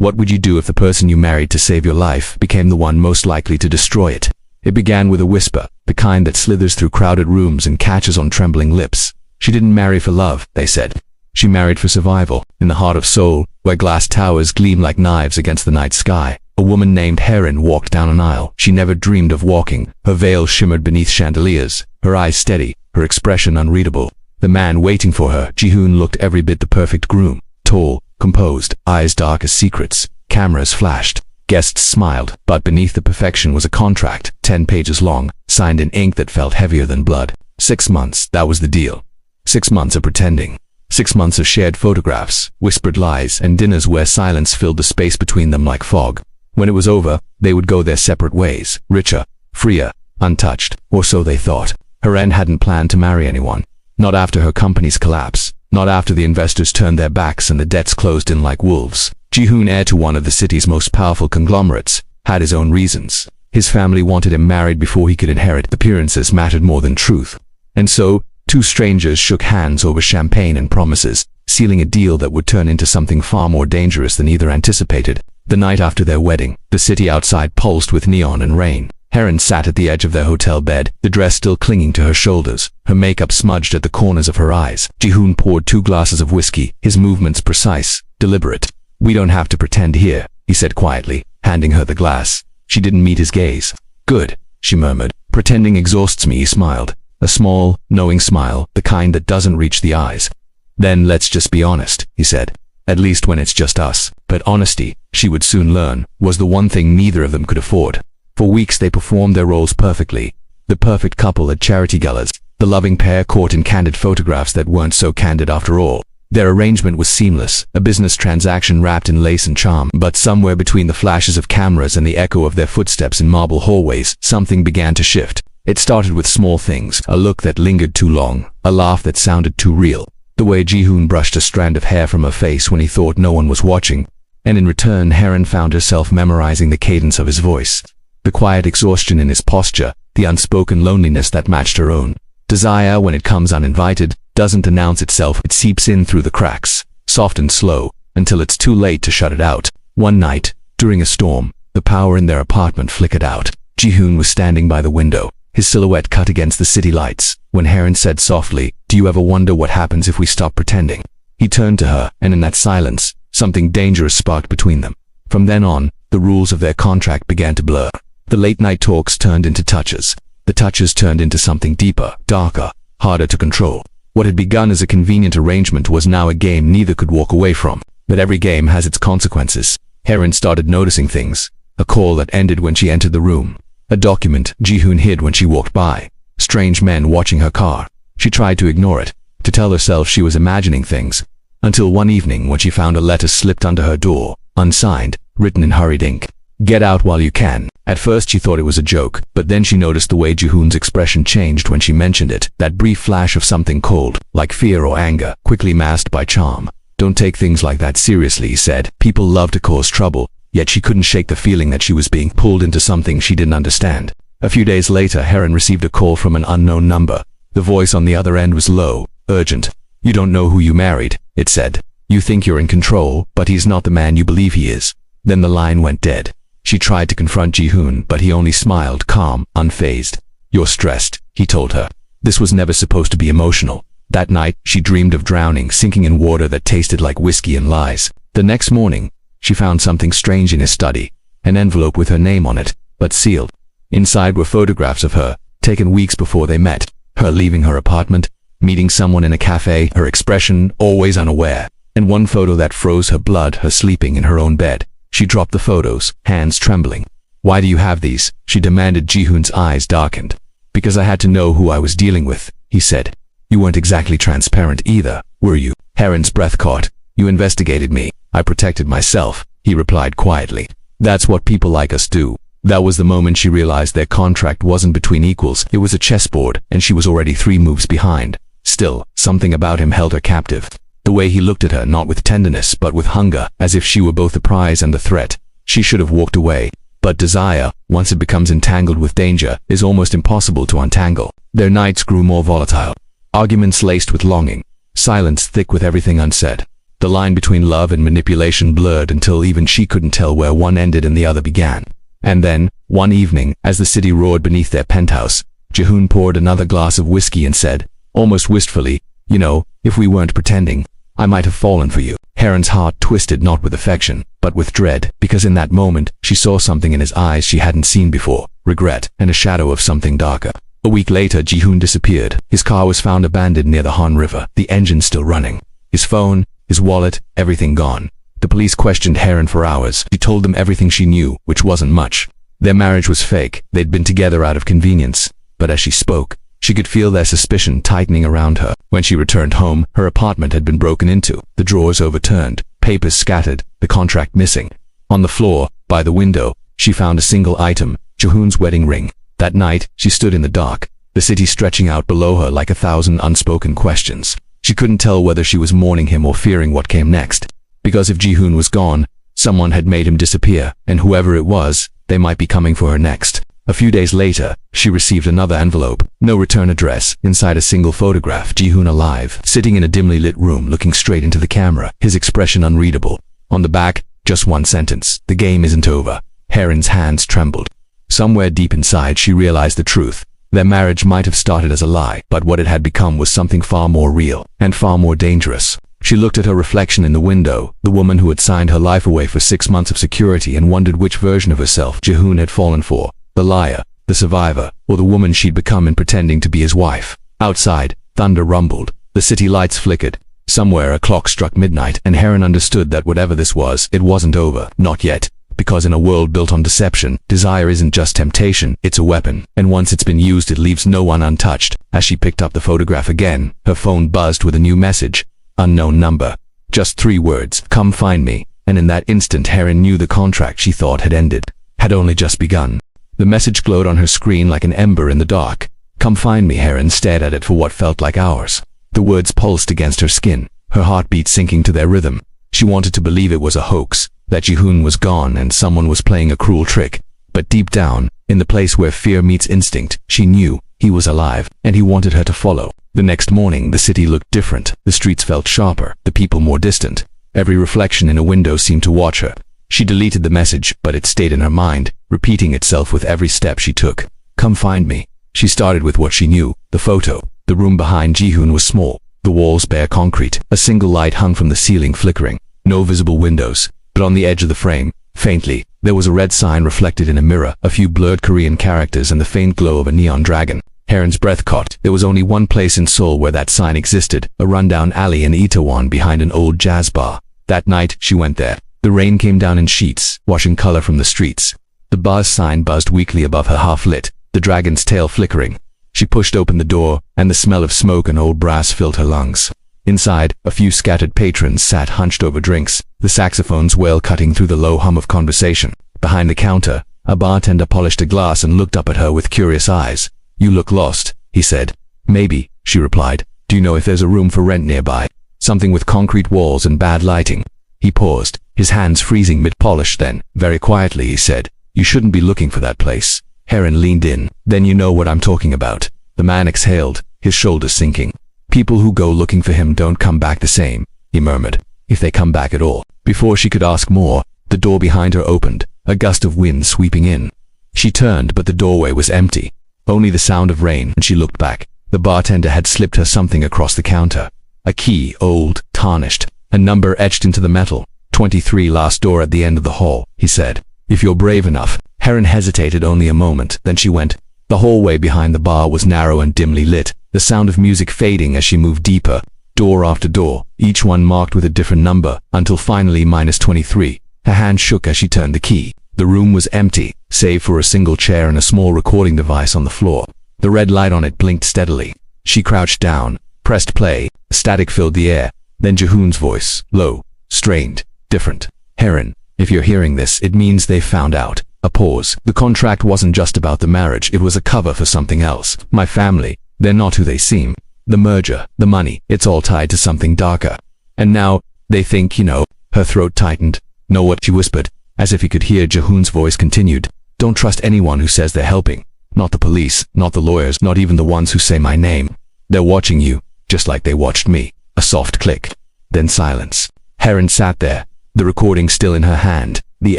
What would you do if the person you married to save your life became the one most likely to destroy it? It began with a whisper, the kind that slithers through crowded rooms and catches on trembling lips. She didn't marry for love, they said. She married for survival, in the heart of Seoul, where glass towers gleam like knives against the night sky. A woman named Haerin walked down an aisle she never dreamed of walking. Her veil shimmered beneath chandeliers, her eyes steady, her expression unreadable. The man waiting for her, Jihoon, looked every bit the perfect groom. Tall, composed, eyes dark as secrets. Cameras flashed. Guests smiled, but beneath the perfection was a contract, 10 pages long, signed in ink that felt heavier than blood. 6 months, that was the deal. 6 months of pretending. 6 months of shared photographs, whispered lies, and dinners where silence filled the space between them like fog. When it was over, they would go their separate ways, richer, freer, untouched, or so they thought. Haerin hadn't planned to marry anyone. Not after her company's collapse. Not after the investors turned their backs and the debts closed in like wolves. Jihoon, heir to one of the city's most powerful conglomerates, had his own reasons. His family wanted him married before he could inherit. Appearances mattered more than truth. And so, two strangers shook hands over champagne and promises, sealing a deal that would turn into something far more dangerous than either anticipated. The night after their wedding, the city outside pulsed with neon and rain. Haerin sat at the edge of their hotel bed, the dress still clinging to her shoulders, her makeup smudged at the corners of her eyes. Jihoon poured 2 glasses of whiskey, his movements precise, deliberate. "We don't have to pretend here," he said quietly, handing her the glass. She didn't meet his gaze. "Good," she murmured. "Pretending exhausts me," he smiled. A small, knowing smile, the kind that doesn't reach the eyes. "Then let's just be honest," he said. "At least when it's just us." But honesty, she would soon learn, was the one thing neither of them could afford. For weeks they performed their roles perfectly. The perfect couple at charity galas, the loving pair caught in candid photographs that weren't so candid after all. Their arrangement was seamless, a business transaction wrapped in lace and charm. But somewhere between the flashes of cameras and the echo of their footsteps in marble hallways, something began to shift. It started with small things, a look that lingered too long, a laugh that sounded too real. The way Jihoon brushed a strand of hair from her face when he thought no one was watching. And in return, Haerin found herself memorizing the cadence of his voice. The quiet exhaustion in his posture, the unspoken loneliness that matched her own. Desire, when it comes uninvited, doesn't announce itself, it seeps in through the cracks, soft and slow, until it's too late to shut it out. One night, during a storm, the power in their apartment flickered out. Jihoon was standing by the window, his silhouette cut against the city lights, when Haerin said softly, "Do you ever wonder what happens if we stop pretending?" He turned to her, and in that silence, something dangerous sparked between them. From then on, the rules of their contract began to blur. The late-night talks turned into touches. The touches turned into something deeper, darker, harder to control. What had begun as a convenient arrangement was now a game neither could walk away from. But every game has its consequences. Haerin started noticing things. A call that ended when she entered the room. A document Jihoon hid when she walked by. Strange men watching her car. She tried to ignore it, to tell herself she was imagining things. Until one evening when she found a letter slipped under her door, unsigned, written in hurried ink. "Get out while you can." At first she thought it was a joke, but then she noticed the way Jihoon's expression changed when she mentioned it. That brief flash of something cold, like fear or anger, quickly masked by charm. "Don't take things like that seriously," he said. "People love to cause trouble." Yet she couldn't shake the feeling that she was being pulled into something she didn't understand. A few days later, Haerin received a call from an unknown number. The voice on the other end was low, urgent. "You don't know who you married," it said. "You think you're in control, but he's not the man you believe he is." Then the line went dead. She tried to confront Jihoon, but he only smiled, calm, unfazed. "You're stressed," he told her. This was never supposed to be emotional. That night, she dreamed of drowning, sinking in water that tasted like whiskey and lies. The next morning, she found something strange in his study. An envelope with her name on it, but sealed. Inside were photographs of her, taken weeks before they met. Her leaving her apartment, meeting someone in a cafe, her expression always unaware. And one photo that froze her blood, her sleeping in her own bed. She dropped the photos, hands trembling. "Why do you have these?" she demanded. Jihoon's eyes darkened. "Because I had to know who I was dealing with," he said. "You weren't exactly transparent either, were you?" Haerin's breath caught. "You investigated me. I protected myself," he replied quietly. "That's what people like us do." That was the moment she realized their contract wasn't between equals, it was a chessboard, and she was already 3 moves behind. Still, something about him held her captive. The way he looked at her, not with tenderness, but with hunger, as if she were both the prize and the threat. She should have walked away. But desire, once it becomes entangled with danger, is almost impossible to untangle. Their nights grew more volatile. Arguments laced with longing. Silence thick with everything unsaid. The line between love and manipulation blurred until even she couldn't tell where one ended and the other began. And then, one evening, as the city roared beneath their penthouse, Jihoon poured another glass of whiskey and said, almost wistfully, "You know, if we weren't pretending, I might have fallen for you." Haerin's heart twisted not with affection, but with dread, because in that moment, she saw something in his eyes she hadn't seen before, regret, and a shadow of something darker. A week later, Jihoon disappeared. His car was found abandoned near the Han River, the engine still running. His phone, his wallet, everything gone. The police questioned Haerin for hours. She told them everything she knew, which wasn't much. Their marriage was fake. They'd been together out of convenience. But as she spoke, she could feel their suspicion tightening around her. When she returned home, her apartment had been broken into, the drawers overturned, papers scattered, the contract missing. On the floor, by the window, she found a single item, Jihoon's wedding ring. That night, she stood in the dark, the city stretching out below her like 1,000 unspoken questions. She couldn't tell whether she was mourning him or fearing what came next. Because if Jihoon was gone, someone had made him disappear, and whoever it was, they might be coming for her next. A few days later, she received another envelope. No return address. Inside a single photograph, Jihoon alive, sitting in a dimly lit room looking straight into the camera, his expression unreadable. On the back, just one sentence: "The game isn't over." Haerin's hands trembled. Somewhere deep inside, she realized the truth. Their marriage might have started as a lie, but what it had become was something far more real, and far more dangerous. She looked at her reflection in the window, the woman who had signed her life away for 6 months of security, and wondered which version of herself Jihoon had fallen for. The liar, the survivor, or the woman she'd become in pretending to be his wife. Outside, thunder rumbled. The city lights flickered. Somewhere a clock struck midnight, and Haerin understood that whatever this was, it wasn't over. Not yet. Because in a world built on deception, desire isn't just temptation, it's a weapon. And once it's been used, it leaves no one untouched. As she picked up the photograph again, her phone buzzed with a new message. Unknown number. Just 3 words: "Come find me." And in that instant, Haerin knew the contract she thought had ended had only just begun. The message glowed on her screen like an ember in the dark. "Come find me." Haerin stared at it for what felt like hours. The words pulsed against her skin, her heartbeat sinking to their rhythm. She wanted to believe it was a hoax, that Jihoon was gone and someone was playing a cruel trick. But deep down, in the place where fear meets instinct, she knew he was alive, and he wanted her to follow. The next morning, the city looked different. The streets felt sharper, the people more distant. Every reflection in a window seemed to watch her. She deleted the message, but it stayed in her mind, repeating itself with every step she took. "Come find me." She started with what she knew, the photo. The room behind Jihoon was small, the walls bare concrete. A single light hung from the ceiling, flickering. No visible windows, but on the edge of the frame, faintly, there was a red sign reflected in a mirror, a few blurred Korean characters and the faint glow of a neon dragon. Haerin's breath caught. There was only one place in Seoul where that sign existed, a rundown alley in Itaewon behind an old jazz bar. That night, she went there. The rain came down in sheets, washing color from the streets. The bar's sign buzzed weakly above her, half-lit, the dragon's tail flickering. She pushed open the door, and the smell of smoke and old brass filled her lungs. Inside, a few scattered patrons sat hunched over drinks, the saxophone's wail cutting through the low hum of conversation. Behind the counter, a bartender polished a glass and looked up at her with curious eyes. "You look lost," he said. "Maybe," she replied. "Do you know if there's a room for rent nearby? Something with concrete walls and bad lighting." He paused, his hands freezing mid-polish. Then, very quietly, he said, "You shouldn't be looking for that place." Haerin leaned in. "Then you know what I'm talking about." The man exhaled, his shoulders sinking. "People who go looking for him don't come back the same," he murmured, "if they come back at all." Before she could ask more, the door behind her opened, a gust of wind sweeping in. She turned, but the doorway was empty. Only the sound of rain, and she looked back. The bartender had slipped her something across the counter. A key, old, tarnished, a number etched into the metal. 23, last door at the end of the hall, he said. "If you're brave enough." Haerin hesitated only a moment, then she went. The hallway behind the bar was narrow and dimly lit, the sound of music fading as she moved deeper, door after door, each one marked with a different number, until finally -23. Her hand shook as she turned the key. The room was empty, save for a single chair and a small recording device on the floor. The red light on it blinked steadily. She crouched down, pressed play, static filled the air. Then Jihoon's voice, low, strained, different. "Haerin, if you're hearing this, it means they've found out." A pause. "The contract wasn't just about the marriage, it was a cover for something else. My family, they're not who they seem. The merger, the money, it's all tied to something darker. And now, they think, you know." Her throat tightened. "Know what?" she whispered, as if he could hear. Jihoon's voice continued. "Don't trust anyone who says they're helping. Not the police, not the lawyers, not even the ones who say my name. They're watching you, just like they watched me." A soft click. Then silence. Haerin sat there, the recording still in her hand, the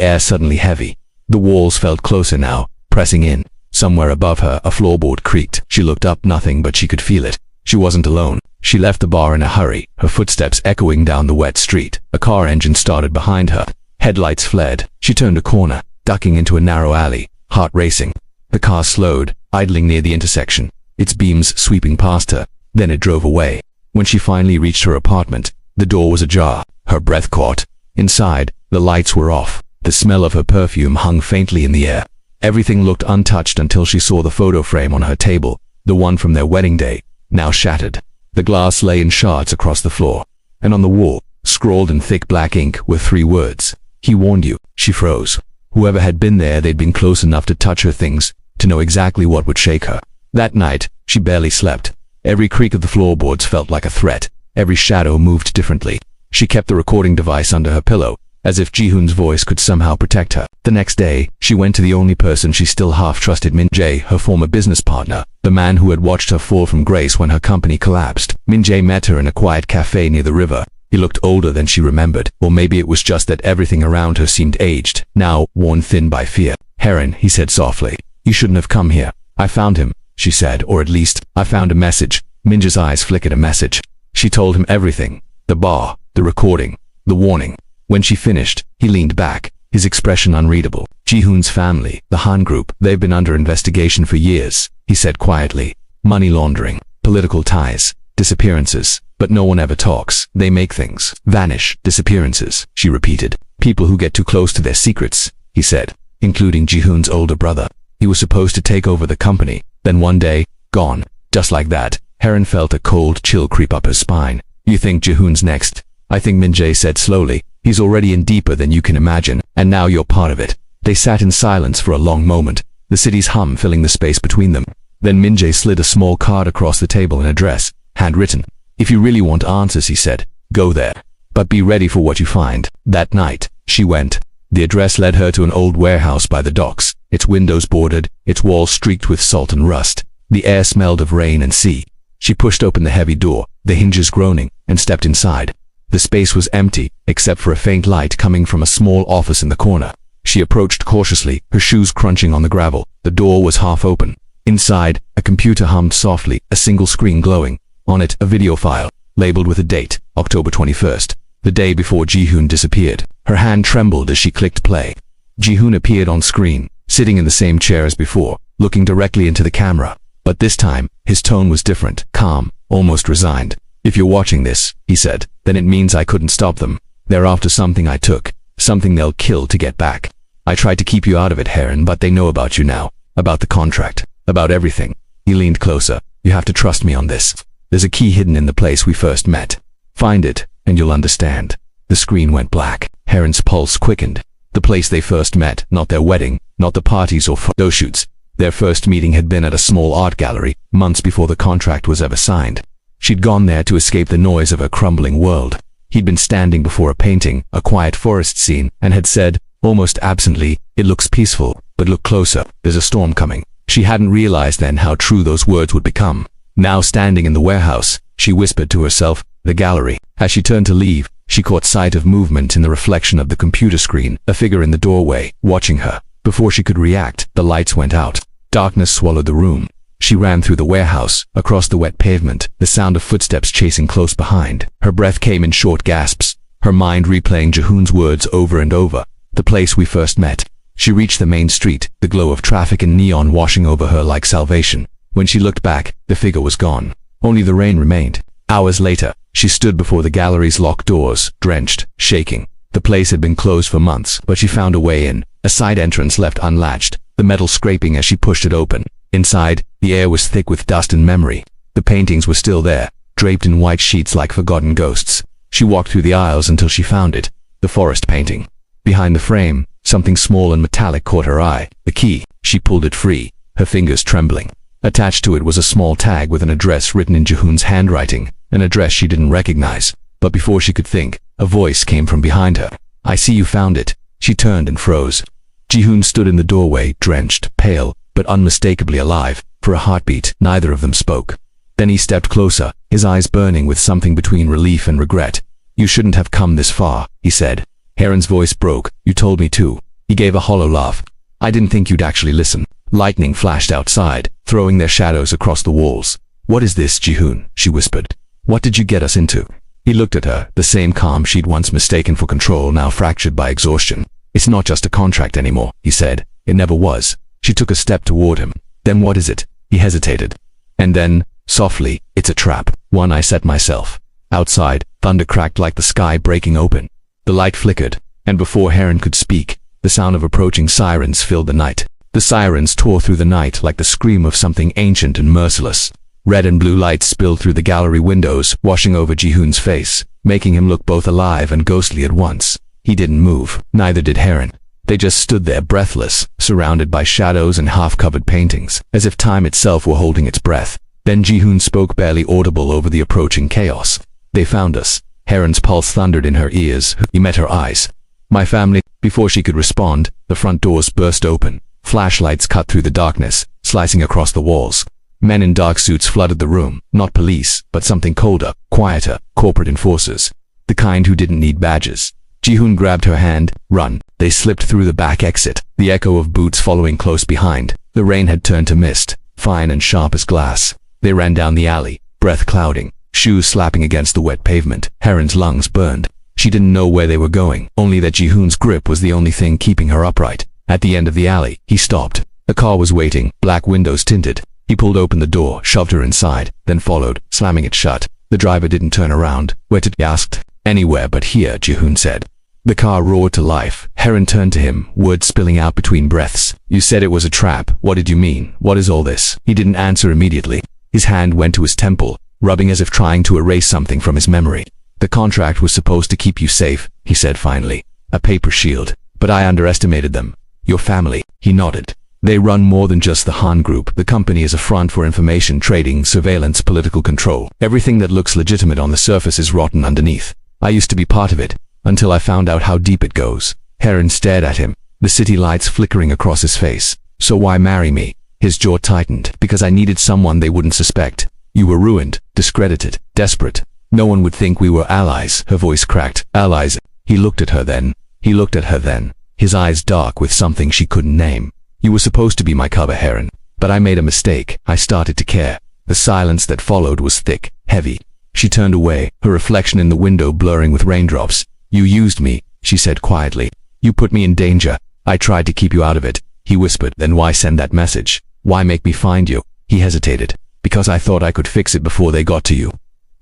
air suddenly heavy. The walls felt closer now, pressing in. Somewhere above her, a floorboard creaked. She looked up, nothing, but she could feel it. She wasn't alone. She left the bar in a hurry, her footsteps echoing down the wet street. A car engine started behind her. Headlights flared. She turned a corner, ducking into a narrow alley, heart racing. The car slowed, idling near the intersection, its beams sweeping past her. Then it drove away. When she finally reached her apartment, the door was ajar. Her breath caught. Inside, the lights were off. The smell of her perfume hung faintly in the air. Everything looked untouched until she saw the photo frame on her table, the one from their wedding day, now shattered. The glass lay in shards across the floor, and on the wall, scrawled in thick black ink, were 3 words. "He warned you." She froze. Whoever had been there, they'd been close enough to touch her things, to know exactly what would shake her. That night, she barely slept. Every creak of the floorboards felt like a threat. Every shadow moved differently. She kept the recording device under her pillow, as if Jihoon's voice could somehow protect her. The next day, she went to the only person she still half-trusted, Min-jae, her former business partner, the man who had watched her fall from grace when her company collapsed. Min-jae met her in a quiet cafe near the river. He looked older than she remembered, or maybe it was just that everything around her seemed aged, now worn thin by fear. "Haerin," he said softly, "you shouldn't have come here." "I found him," she said, "or at least, I found a message." Min-jae's eyes flickered. A message. She told him everything. The bar, the recording, the warning. When she finished, he leaned back, his expression unreadable. "Jihoon's family, the Han Group, they've been under investigation for years," he said quietly. "Money laundering, political ties, disappearances. But no one ever talks. They make things vanish." "Disappearances," she repeated. "People who get too close to their secrets," he said, "including Jihoon's older brother. He was supposed to take over the company, then one day, gone. Just like that." Haerin felt a cold chill creep up her spine. "You think Jihoon's next?" "I think," Min-jae said slowly. "He's already in deeper than you can imagine, and now you're part of it." They sat in silence for a long moment, the city's hum filling the space between them. Then Min-jae slid a small card across the table, an address, handwritten. "If you really want answers," he said, "go there. But be ready for what you find." That night, she went. The address led her to an old warehouse by the docks, its windows boarded, its walls streaked with salt and rust. The air smelled of rain and sea. She pushed open the heavy door, the hinges groaning, and stepped inside. The space was empty, except for a faint light coming from a small office in the corner. She approached cautiously, her shoes crunching on the gravel. The door was half open. Inside, a computer hummed softly, a single screen glowing. On it, a video file, labeled with a date, October 21st, the day before Jihoon disappeared. Her hand trembled as she clicked play. Jihoon appeared on screen, sitting in the same chair as before, looking directly into the camera. But this time, his tone was different, calm, almost resigned. "If you're watching this," he said, "then it means I couldn't stop them. They're after something I took, something they'll kill to get back. I tried to keep you out of it, Haerin, but they know about you now, about the contract, about everything." He leaned closer. "You have to trust me on this. There's a key hidden in the place we first met. Find it, and you'll understand." The screen went black. Haerin's pulse quickened. The place they first met, not their wedding, not the parties or photo shoots. Their first meeting had been at a small art gallery, months before the contract was ever signed. She'd gone there to escape the noise of her crumbling world. He'd been standing before a painting, a quiet forest scene, and had said, almost absently, "It looks peaceful, but look closer, there's a storm coming." She hadn't realized then how true those words would become. Now standing in the warehouse, she whispered to herself, "The gallery." As she turned to leave, she caught sight of movement in the reflection of the computer screen, a figure in the doorway, watching her. Before she could react, the lights went out. Darkness swallowed the room. She ran through the warehouse, across the wet pavement, the sound of footsteps chasing close behind. Her breath came in short gasps, her mind replaying Jihoon's words over and over. "The place we first met." She reached the main street, the glow of traffic and neon washing over her like salvation. When she looked back, the figure was gone. Only the rain remained. Hours later, she stood before the gallery's locked doors, drenched, shaking. The place had been closed for months, but she found a way in, a side entrance left unlatched, the metal scraping as she pushed it open. Inside, the air was thick with dust and memory. The paintings were still there, draped in white sheets like forgotten ghosts. She walked through the aisles until she found it, the forest painting. Behind the frame, something small and metallic caught her eye, the key. She pulled it free, her fingers trembling. Attached to it was a small tag with an address written in Jihoon's handwriting, an address she didn't recognize. But before she could think, a voice came from behind her. "I see you found it." She turned and froze. Jihoon stood in the doorway, drenched, pale, but unmistakably alive. For a heartbeat, neither of them spoke. Then he stepped closer, his eyes burning with something between relief and regret. You shouldn't have come this far, he said. Haerin's voice broke. You told me to. He gave a hollow laugh. I didn't think you'd actually listen. Lightning flashed outside, throwing their shadows across the walls. What is this, Jihoon? She whispered. What did you get us into? He looked at her, the same calm she'd once mistaken for control, now fractured by exhaustion. It's not just a contract anymore, he said. It never was. She took a step toward him. Then what is it? He hesitated. And then, softly, it's a trap. One I set myself. Outside, thunder cracked like the sky breaking open. The light flickered, and before Haerin could speak, the sound of approaching sirens filled the night. The sirens tore through the night like the scream of something ancient and merciless. Red and blue lights spilled through the gallery windows, washing over Jihoon's face, making him look both alive and ghostly at once. He didn't move, neither did Haerin. They just stood there breathless, surrounded by shadows and half-covered paintings, as if time itself were holding its breath. Then Jihoon spoke, barely audible over the approaching chaos. They found us. Haerin's pulse thundered in her ears. He met her eyes. My family. Before she could respond, the front doors burst open. Flashlights cut through the darkness, slicing across the walls. Men in dark suits flooded the room, not police, but something colder, quieter, corporate enforcers. The kind who didn't need badges. Jihoon grabbed her hand. Run. They slipped through the back exit, the echo of boots following close behind. The rain had turned to mist, fine and sharp as glass. They ran down the alley, breath clouding, shoes slapping against the wet pavement. Haerin's lungs burned. She didn't know where they were going, only that Jihoon's grip was the only thing keeping her upright. At the end of the alley, he stopped. A car was waiting, black windows tinted. He pulled open the door, shoved her inside, then followed, slamming it shut. The driver didn't turn around. Where to? He asked. Anywhere but here, Jihoon said. The car roared to life. Haerin turned to him, words spilling out between breaths. You said it was a trap. What did you mean? What is all this? He didn't answer immediately. His hand went to his temple, rubbing as if trying to erase something from his memory. The contract was supposed to keep you safe, he said finally. A paper shield. But I underestimated them. Your family. He nodded. They run more than just the Han Group. The company is a front for information trading, surveillance, political control. Everything that looks legitimate on the surface is rotten underneath. I used to be part of it, until I found out how deep it goes. Haerin stared at him, the city lights flickering across his face. So why marry me? His jaw tightened. Because I needed someone they wouldn't suspect. You were ruined, discredited, desperate. No one would think we were allies. Her voice cracked. Allies. He looked at her then. He looked at her then. His eyes dark with something she couldn't name. You were supposed to be my cover, Haerin. But I made a mistake. I started to care. The silence that followed was thick, heavy. She turned away, her reflection in the window blurring with raindrops. You used me, she said quietly. You put me in danger. I tried to keep you out of it. He whispered. Then why send that message? Why make me find you? He hesitated. Because I thought I could fix it before they got to you.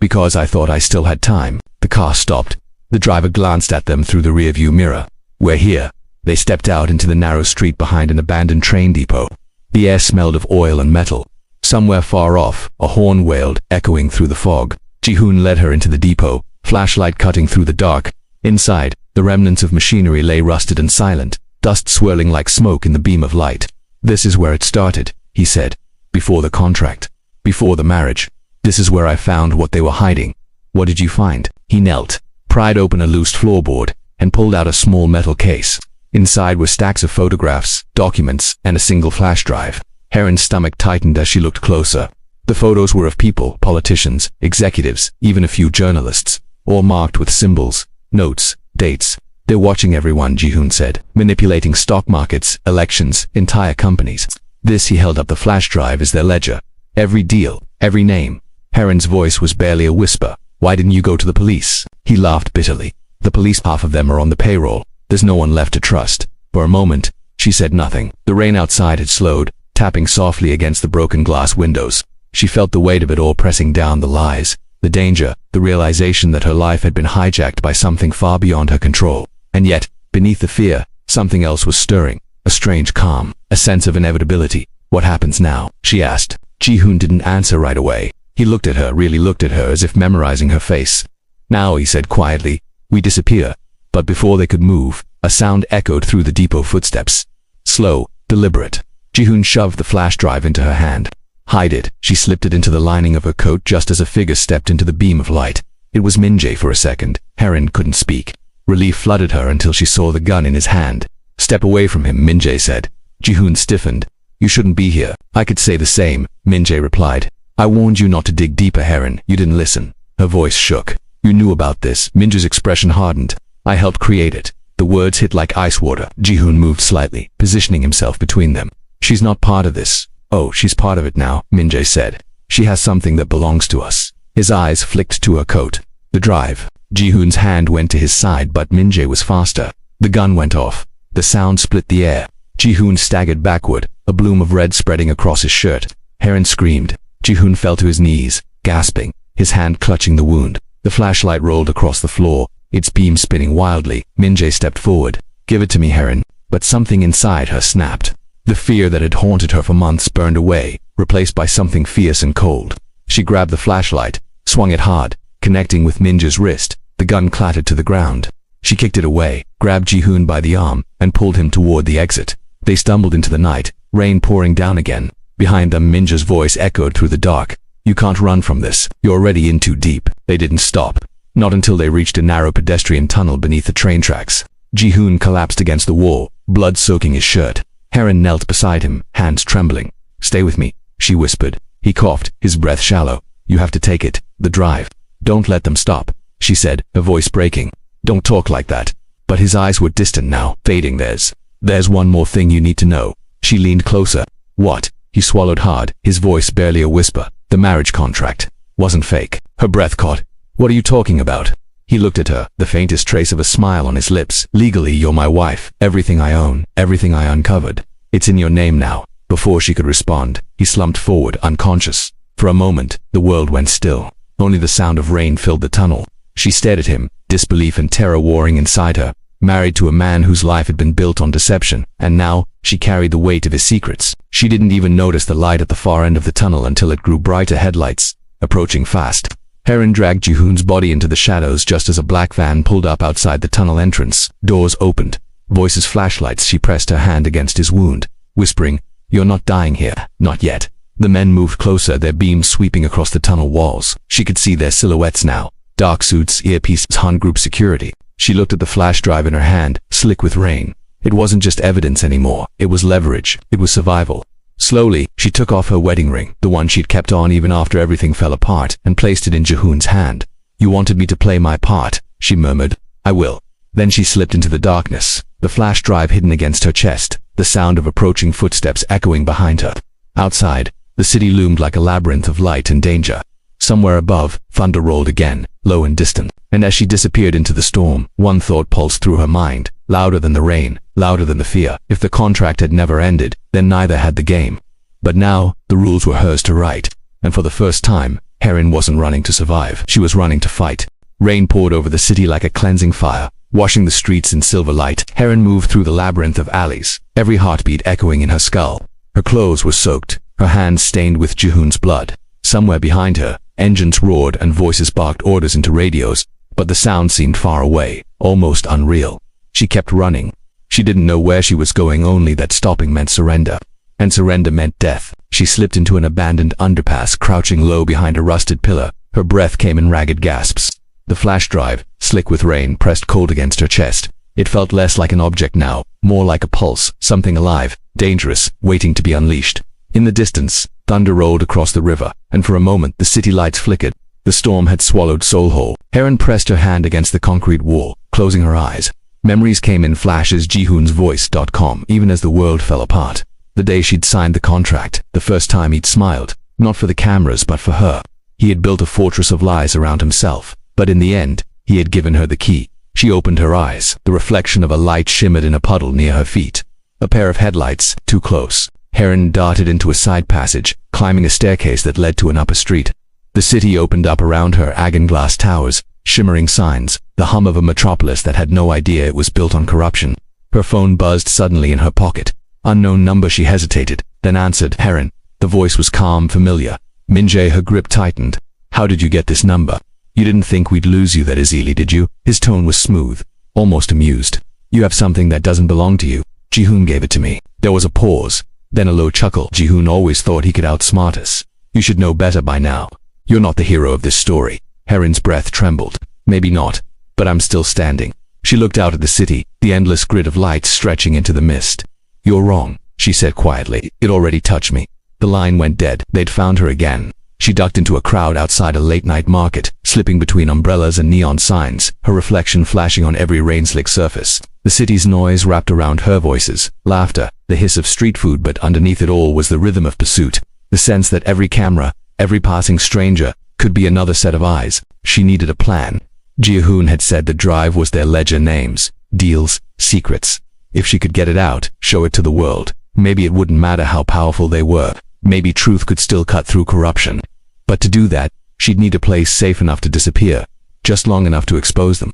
Because I thought I still had time. The car stopped. The driver glanced at them through the rearview mirror. We're here. They stepped out into the narrow street behind an abandoned train depot. The air smelled of oil and metal. Somewhere far off, a horn wailed, echoing through the fog. Jihoon led her into the depot, flashlight cutting through the dark. Inside, the remnants of machinery lay rusted and silent, dust swirling like smoke in the beam of light. This is where it started, he said. Before the contract. Before the marriage. This is where I found what they were hiding. What did you find? He knelt, pried open a loose floorboard, and pulled out a small metal case. Inside were stacks of photographs, documents, and a single flash drive. Haerin's stomach tightened as she looked closer. The photos were of people, politicians, executives, even a few journalists, all marked with symbols, notes, dates. They're watching everyone, Jihoon said, manipulating stock markets, elections, entire companies. This, he held up the flash drive, is their ledger. Every deal, every name. Haerin's voice was barely a whisper. Why didn't you go to the police? He laughed bitterly. The police, half of them are on the payroll. There's no one left to trust. For a moment, she said nothing. The rain outside had slowed, tapping softly against the broken glass windows. She felt the weight of it all pressing down, the lies, the danger, the realization that her life had been hijacked by something far beyond her control. And yet, beneath the fear, something else was stirring. A strange calm, a sense of inevitability. What happens now? She asked. Jihoon didn't answer right away. He looked at her, really looked at her, as if memorizing her face. Now, he said quietly, we disappear. But before they could move, a sound echoed through the depot footsteps. Slow, deliberate. Jihoon shoved the flash drive into her hand. Hide it. She slipped it into the lining of her coat just as a figure stepped into the beam of light. It was Minjae for a second. Haerin couldn't speak. Relief flooded her until she saw the gun in his hand. Step away from him, Minjae said. Jihoon stiffened. You shouldn't be here. I could say the same, Minjae replied. I warned you not to dig deeper, Haerin. You didn't listen. Her voice shook. You knew about this. Minja's expression hardened. I helped create it. The words hit like ice water. Jihoon moved slightly, positioning himself between them. She's not part of this. Oh, she's part of it now, Minjae said. She has something that belongs to us. His eyes flicked to her coat. The drive. Jihoon's hand went to his side, but Minjae was faster. The gun went off. The sound split the air. Jihoon staggered backward, a bloom of red spreading across his shirt. Haerin screamed. Jihoon fell to his knees, gasping, his hand clutching the wound. The flashlight rolled across the floor, its beam spinning wildly. Minjae stepped forward. Give it to me, Haerin. But something inside her snapped. The fear that had haunted her for months burned away, replaced by something fierce and cold. She grabbed the flashlight, swung it hard, connecting with Minja's wrist. The gun clattered to the ground. She kicked it away, grabbed Jihoon by the arm, and pulled him toward the exit. They stumbled into the night, rain pouring down again. Behind them, Minja's voice echoed through the dark. You can't run from this. You're already in too deep. They didn't stop. Not until they reached a narrow pedestrian tunnel beneath the train tracks. Jihoon collapsed against the wall, blood soaking his shirt. Haerin knelt beside him, hands trembling. Stay with me, she whispered. He coughed, his breath shallow. You have to take it, the drive. Don't let them stop, she said, her voice breaking. Don't talk like that. But his eyes were distant now, fading. There's one more thing you need to know. She leaned closer. What? He swallowed hard, his voice barely a whisper. The marriage contract wasn't fake. Her breath caught. What are you talking about? He looked at her, the faintest trace of a smile on his lips. Legally, you're my wife. Everything I own, everything I uncovered. It's in your name now. Before she could respond, he slumped forward, unconscious. For a moment, the world went still. Only the sound of rain filled the tunnel. She stared at him, disbelief and terror warring inside her. Married to a man whose life had been built on deception, and now she carried the weight of his secrets. She didn't even notice the light at the far end of the tunnel until it grew brighter headlights, approaching fast. Haerin dragged Jihoon's body into the shadows just as a black van pulled up outside the tunnel entrance. Doors opened. Voices, flashlights. She pressed her hand against his wound, whispering, You're not dying here. Not yet. The men moved closer, their beams sweeping across the tunnel walls. She could see their silhouettes now. Dark suits, earpieces, Han group security. She looked at the flash drive in her hand, slick with rain. It wasn't just evidence anymore. It was leverage. It was survival. Slowly, she took off her wedding ring, the one she'd kept on even after everything fell apart, and placed it in Jihoon's hand. You wanted me to play my part, she murmured. I will. Then she slipped into the darkness, the flash drive hidden against her chest, the sound of approaching footsteps echoing behind her. Outside, the city loomed like a labyrinth of light and danger. Somewhere above, thunder rolled again, low and distant. And as she disappeared into the storm, one thought pulsed through her mind, louder than the rain, louder than the fear. If the contract had never ended, then neither had the game. But now, the rules were hers to write. And for the first time, Haerin wasn't running to survive. She was running to fight. Rain poured over the city like a cleansing fire, washing the streets in silver light. Haerin moved through the labyrinth of alleys, every heartbeat echoing in her skull. Her clothes were soaked, her hands stained with Jihoon's blood. Somewhere behind her, engines roared and voices barked orders into radios, but the sound seemed far away, almost unreal. She kept running. She didn't know where she was going, only that stopping meant surrender. And surrender meant death. She slipped into an abandoned underpass, crouching low behind a rusted pillar. Her breath came in ragged gasps. The flash drive, slick with rain, pressed cold against her chest. It felt less like an object now, more like a pulse, something alive, dangerous, waiting to be unleashed. In the distance, thunder rolled across the river, and for a moment the city lights flickered. The storm had swallowed Soul Hole. Haerin pressed her hand against the concrete wall, closing her eyes. Memories came in flashes, Jihoon's voice.com, even as the world fell apart. The day she'd signed the contract, the first time he'd smiled, not for the cameras but for her. He had built a fortress of lies around himself, but in the end, he had given her the key. She opened her eyes. The reflection of a light shimmered in a puddle near her feet. A pair of headlights, too close. Haerin darted into a side passage, climbing a staircase that led to an upper street. The city opened up around her, agate-glass towers, shimmering signs, the hum of a metropolis that had no idea it was built on corruption. Her phone buzzed suddenly in her pocket. Unknown number. She hesitated, then answered. Haerin. The voice was calm, familiar. Minjae. Her grip tightened. How did you get this number? You didn't think we'd lose you that easily, did you? His tone was smooth, almost amused. You have something that doesn't belong to you. Jihoon gave it to me. There was a pause, then a low chuckle. Jihoon always thought he could outsmart us. You should know better by now. You're not the hero of this story. Haerin's breath trembled. Maybe not, but I'm still standing. She looked out at the city, the endless grid of lights stretching into the mist. You're wrong, she said quietly. It already touched me. The line went dead. They'd found her again. She ducked into a crowd outside a late-night market, slipping between umbrellas and neon signs, her reflection flashing on every rain-slick surface. The city's noise wrapped around her voices, laughter, the hiss of street food, but underneath it all was the rhythm of pursuit, the sense that every camera, every passing stranger, could be another set of eyes. She needed a plan. Jihoon had said the drive was their ledger: names, deals, secrets. If she could get it out, show it to the world, maybe it wouldn't matter how powerful they were. Maybe truth could still cut through corruption. But to do that, she'd need a place safe enough to disappear, just long enough to expose them.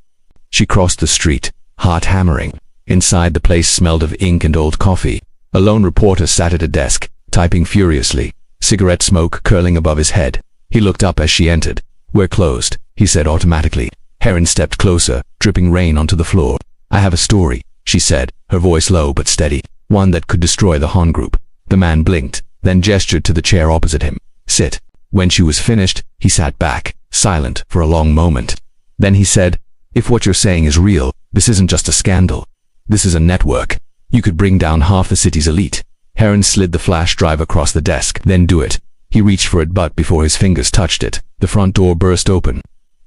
She crossed the street, heart hammering. Inside, the place smelled of ink and old coffee. A lone reporter sat at a desk, typing furiously, cigarette smoke curling above his head. He looked up as she entered. "We're closed," he said automatically. Haerin stepped closer, dripping rain onto the floor. "I have a story," she said, her voice low but steady, "one that could destroy the Han group." The man blinked, then gestured to the chair opposite him. "Sit." When she was finished, he sat back, silent for a long moment. Then he said, "If what you're saying is real, this isn't just a scandal. This is a network. You could bring down half the city's elite." Haerin slid the flash drive across the desk. "Then do it." He reached for it, but before his fingers touched it, the front door burst open.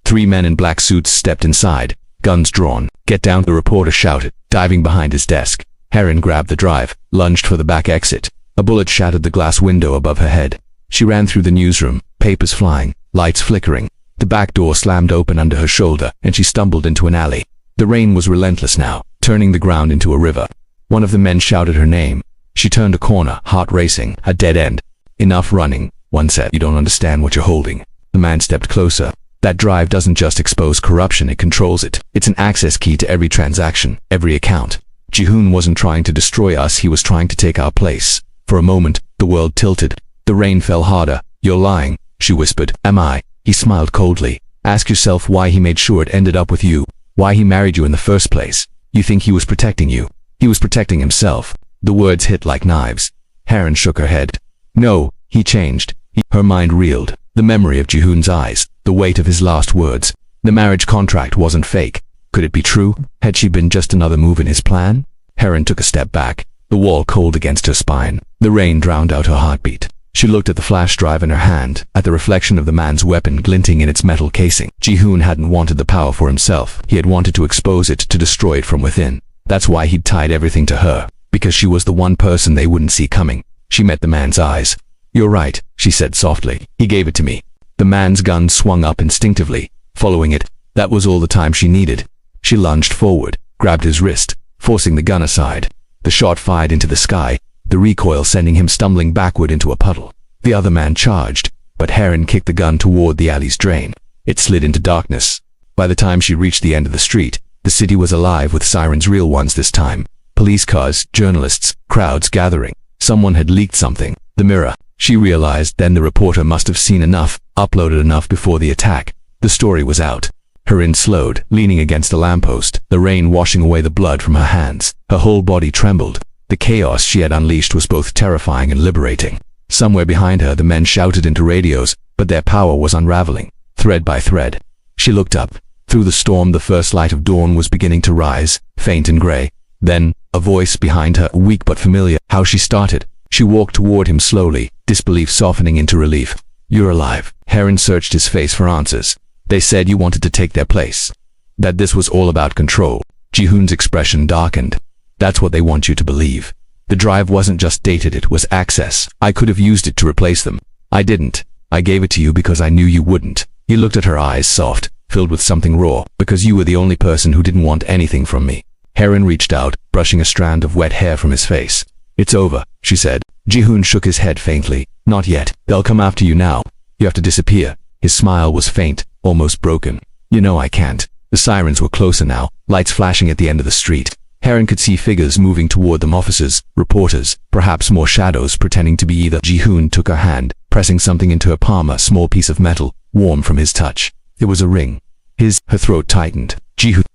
3 men in black suits stepped inside, guns drawn. "Get down," the reporter shouted, diving behind his desk. Haerin grabbed the drive, lunged for the back exit. A bullet shattered the glass window above her head. She ran through the newsroom, papers flying, lights flickering. The back door slammed open under her shoulder, and she stumbled into an alley. The rain was relentless now, turning the ground into a river. One of the men shouted her name. She turned a corner, heart racing, a dead end. "Enough running," one said. "You don't understand what you're holding." The man stepped closer. "That drive doesn't just expose corruption, it controls it. It's an access key to every transaction, every account. Jihoon wasn't trying to destroy us, he was trying to take our place." For a moment, the world tilted. The rain fell harder. "You're lying," she whispered. "Am I?" He smiled coldly. "Ask yourself why he made sure it ended up with you. Why he married you in the first place. You think he was protecting you? He was protecting himself." The words hit like knives. Haerin shook her head. "No, he changed." Her mind reeled. The memory of Jihoon's eyes, the weight of his last words. The marriage contract wasn't fake. Could it be true? Had she been just another move in his plan? Haerin took a step back, the wall cold against her spine. The rain drowned out her heartbeat. She looked at the flash drive in her hand, at the reflection of the man's weapon glinting in its metal casing. Jihoon hadn't wanted the power for himself. He had wanted to expose it, to destroy it from within. That's why he'd tied everything to her, because she was the one person they wouldn't see coming. She met the man's eyes. "You're right," she said softly. "He gave it to me." The man's gun swung up instinctively, following it. That was all the time she needed. She lunged forward, grabbed his wrist, forcing the gun aside. The shot fired into the sky, the recoil sending him stumbling backward into a puddle. The other man charged, but Haerin kicked the gun toward the alley's drain. It slid into darkness. By the time she reached the end of the street, the city was alive with sirens, real ones this time. Police cars, journalists, crowds gathering. Someone had leaked something. The mirror. She realized then the reporter must have seen enough, uploaded enough before the attack. The story was out. Haerin slowed, leaning against a lamppost, the rain washing away the blood from her hands. Her whole body trembled. The chaos she had unleashed was both terrifying and liberating. Somewhere behind her, the men shouted into radios, but their power was unraveling, thread by thread. She looked up. Through the storm, the first light of dawn was beginning to rise, faint and gray. Then, a voice behind her, weak but familiar. How she started. She walked toward him slowly, disbelief softening into relief. "You're alive." Haerin searched his face for answers. "They said you wanted to take their place. That this was all about control." Jihoon's expression darkened. "That's what they want you to believe. The drive wasn't just dated, it was access. I could have used it to replace them. I didn't. I gave it to you because I knew you wouldn't." He looked at her eyes, soft, filled with something raw. "Because you were the only person who didn't want anything from me." Haerin reached out, brushing a strand of wet hair from his face. "It's over," she said. Jihoon shook his head faintly. "Not yet. They'll come after you now. You have to disappear." His smile was faint, almost broken. "You know I can't." The sirens were closer now, lights flashing at the end of the street. Haerin could see figures moving toward them, officers, reporters, perhaps more shadows pretending to be either. Jihoon took her hand, pressing something into her palm, a small piece of metal, warm from his touch. It was a ring. Her throat tightened.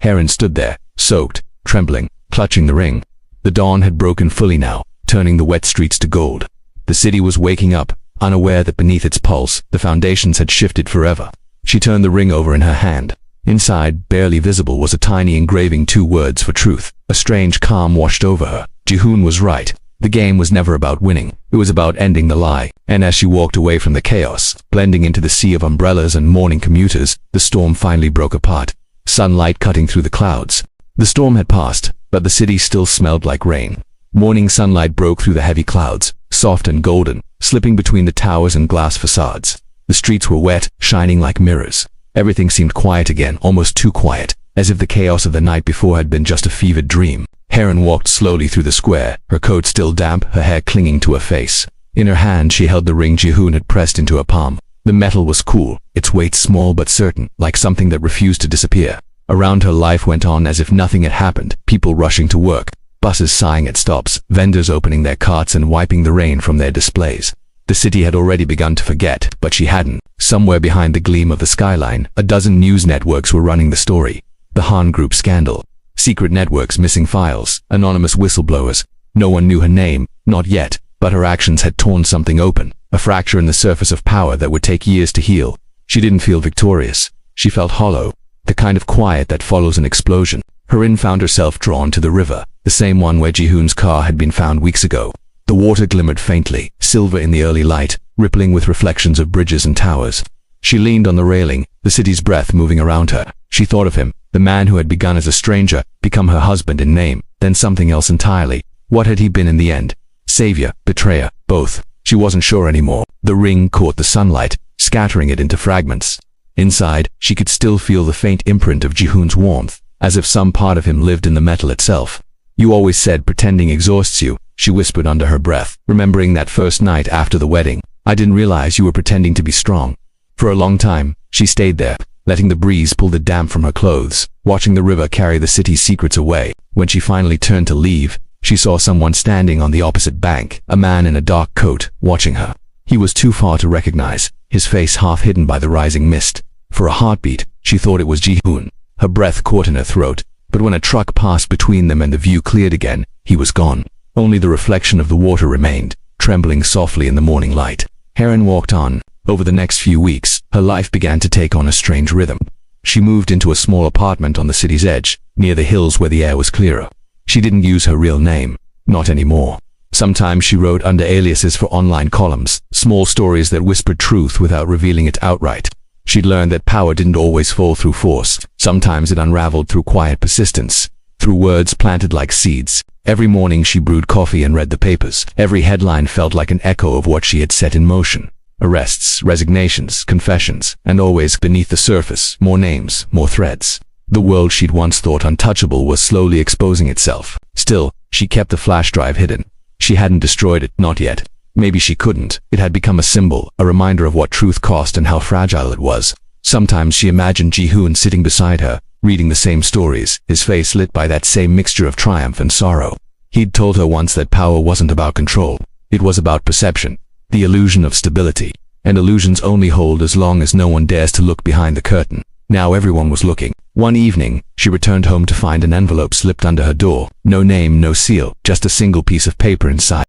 Haerin stood there, soaked, trembling, clutching the ring. The dawn had broken fully now, turning the wet streets to gold. The city was waking up, unaware that beneath its pulse, the foundations had shifted forever. She turned the ring over in her hand. Inside, barely visible, was a tiny engraving, 2 words for truth. A strange calm washed over her. Jihoon was right. The game was never about winning. It was about ending the lie. And as she walked away from the chaos, blending into the sea of umbrellas and morning commuters, the storm finally broke apart. Sunlight cutting through the clouds. The storm had passed, but the city still smelled like rain. Morning sunlight broke through the heavy clouds, soft and golden, slipping between the towers and glass facades. The streets were wet, shining like mirrors. Everything seemed quiet again, almost too quiet, as if the chaos of the night before had been just a fevered dream. Haerin walked slowly through the square, her coat still damp, her hair clinging to her face. In her hand she held the ring Jihoon had pressed into her palm. The metal was cool, its weight small but certain, like something that refused to disappear. Around her life went on as if nothing had happened, people rushing to work, buses sighing at stops, vendors opening their carts and wiping the rain from their displays. The city had already begun to forget, but she hadn't. Somewhere behind the gleam of the skyline, a dozen news networks were running the story. The Han Group scandal. Secret networks missing files, anonymous whistleblowers. No one knew her name, not yet, but her actions had torn something open, a fracture in the surface of power that would take years to heal. She didn't feel victorious. She felt hollow, the kind of quiet that follows an explosion. Haerin found herself drawn to the river, the same one where Jihoon's car had been found weeks ago. The water glimmered faintly, silver in the early light, rippling with reflections of bridges and towers. She leaned on the railing, the city's breath moving around her. She thought of him, the man who had begun as a stranger, become her husband in name, then something else entirely. What had he been in the end? Savior, betrayer, both. She wasn't sure anymore. The ring caught the sunlight, scattering it into fragments. Inside, she could still feel the faint imprint of Jihoon's warmth, as if some part of him lived in the metal itself. You always said pretending exhausts you, she whispered under her breath, remembering that first night after the wedding. I didn't realize you were pretending to be strong. For a long time, she stayed there, letting the breeze pull the damp from her clothes, watching the river carry the city's secrets away. When she finally turned to leave, she saw someone standing on the opposite bank, a man in a dark coat, watching her. He was too far to recognize, his face half hidden by the rising mist. For a heartbeat, she thought it was Jihoon. Her breath caught in her throat, but when a truck passed between them and the view cleared again, he was gone. Only the reflection of the water remained, trembling softly in the morning light. Haerin walked on. Over the next few weeks, her life began to take on a strange rhythm. She moved into a small apartment on the city's edge, near the hills where the air was clearer. She didn't use her real name. Not anymore. Sometimes she wrote under aliases for online columns, small stories that whispered truth without revealing it outright. She'd learned that power didn't always fall through force. Sometimes it unraveled through quiet persistence, through words planted like seeds. Every morning she brewed coffee and read the papers. Every headline felt like an echo of what she had set in motion. Arrests, resignations, confessions, and always beneath the surface, more names, more threads. The world she'd once thought untouchable was slowly exposing itself. Still, she kept the flash drive hidden. She hadn't destroyed it, not yet. Maybe she couldn't. It had become a symbol, a reminder of what truth cost and how fragile it was. Sometimes she imagined Jihoon sitting beside her, reading the same stories, his face lit by that same mixture of triumph and sorrow. He'd told her once that power wasn't about control. It was about perception, the illusion of stability. And illusions only hold as long as no one dares to look behind the curtain. Now everyone was looking. One evening, she returned home to find an envelope slipped under her door. No name, no seal, just a single piece of paper inside.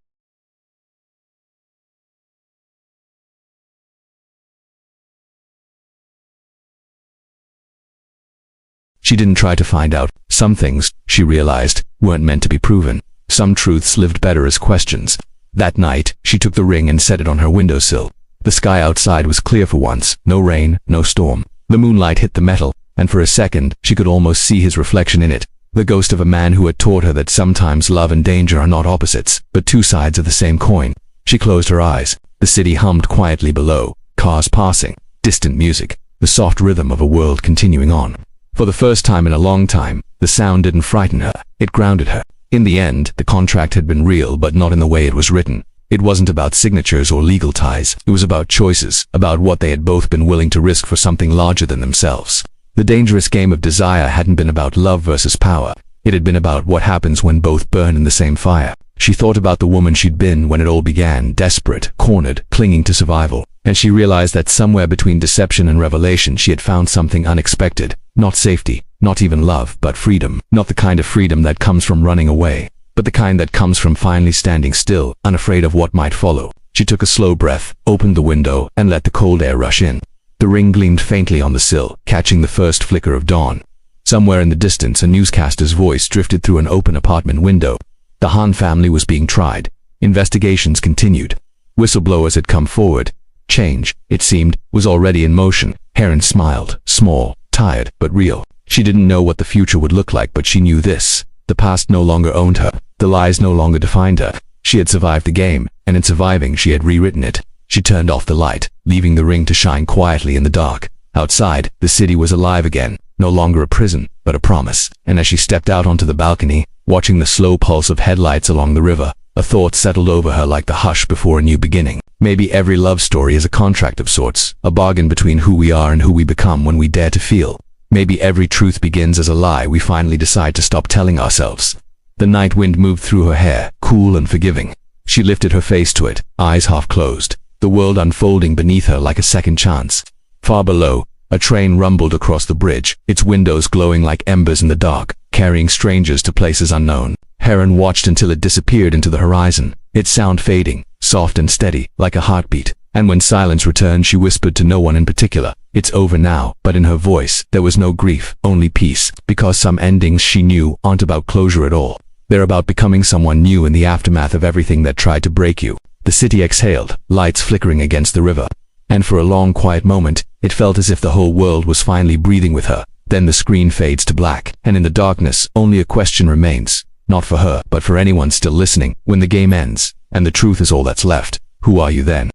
She didn't try to find out. Some things, she realized, weren't meant to be proven. Some truths lived better as questions. That night, she took the ring and set it on her windowsill. The sky outside was clear for once, no rain, no storm. The moonlight hit the metal, and for a second, she could almost see his reflection in it, the ghost of a man who had taught her that sometimes love and danger are not opposites, but two sides of the same coin. She closed her eyes. The city hummed quietly below, cars passing, distant music, the soft rhythm of a world continuing on. For the first time in a long time, the sound didn't frighten her, it grounded her. In the end, the contract had been real, but not in the way it was written. It wasn't about signatures or legal ties. It was about choices, about what they had both been willing to risk for something larger than themselves. The dangerous game of desire hadn't been about love versus power. It had been about what happens when both burn in the same fire. She thought about the woman she'd been when it all began, desperate, cornered, clinging to survival. And she realized that somewhere between deception and revelation she had found something unexpected. Not safety, not even love, but freedom. Not the kind of freedom that comes from running away, but the kind that comes from finally standing still, unafraid of what might follow. She took a slow breath, opened the window, and let the cold air rush in. The ring gleamed faintly on the sill, catching the first flicker of dawn. Somewhere in the distance, a newscaster's voice drifted through an open apartment window. The Han family was being tried. Investigations continued. Whistleblowers had come forward. Change, it seemed, was already in motion. Haerin smiled, small, tired, but real. She didn't know what the future would look like, but she knew this. The past no longer owned her. The lies no longer defined her. She had survived the game, and in surviving, she had rewritten it. She turned off the light, leaving the ring to shine quietly in the dark. Outside, the city was alive again, no longer a prison, but a promise. And as she stepped out onto the balcony, watching the slow pulse of headlights along the river, a thought settled over her like the hush before a new beginning. Maybe every love story is a contract of sorts, a bargain between who we are and who we become when we dare to feel. Maybe every truth begins as a lie we finally decide to stop telling ourselves. The night wind moved through her hair, cool and forgiving. She lifted her face to it, eyes half closed, the world unfolding beneath her like a second chance. Far below, a train rumbled across the bridge, its windows glowing like embers in the dark, carrying strangers to places unknown. Haerin watched until it disappeared into the horizon, its sound fading, soft and steady, like a heartbeat. And when silence returned, she whispered to no one in particular, "It's over now," but in her voice, there was no grief, only peace, because some endings she knew aren't about closure at all. They're about becoming someone new in the aftermath of everything that tried to break you. The city exhaled, lights flickering against the river. And for a long, quiet moment, it felt as if the whole world was finally breathing with her. Then the screen fades to black, and in the darkness, only a question remains. Not for her, but for anyone still listening. When the game ends, and the truth is all that's left, who are you then?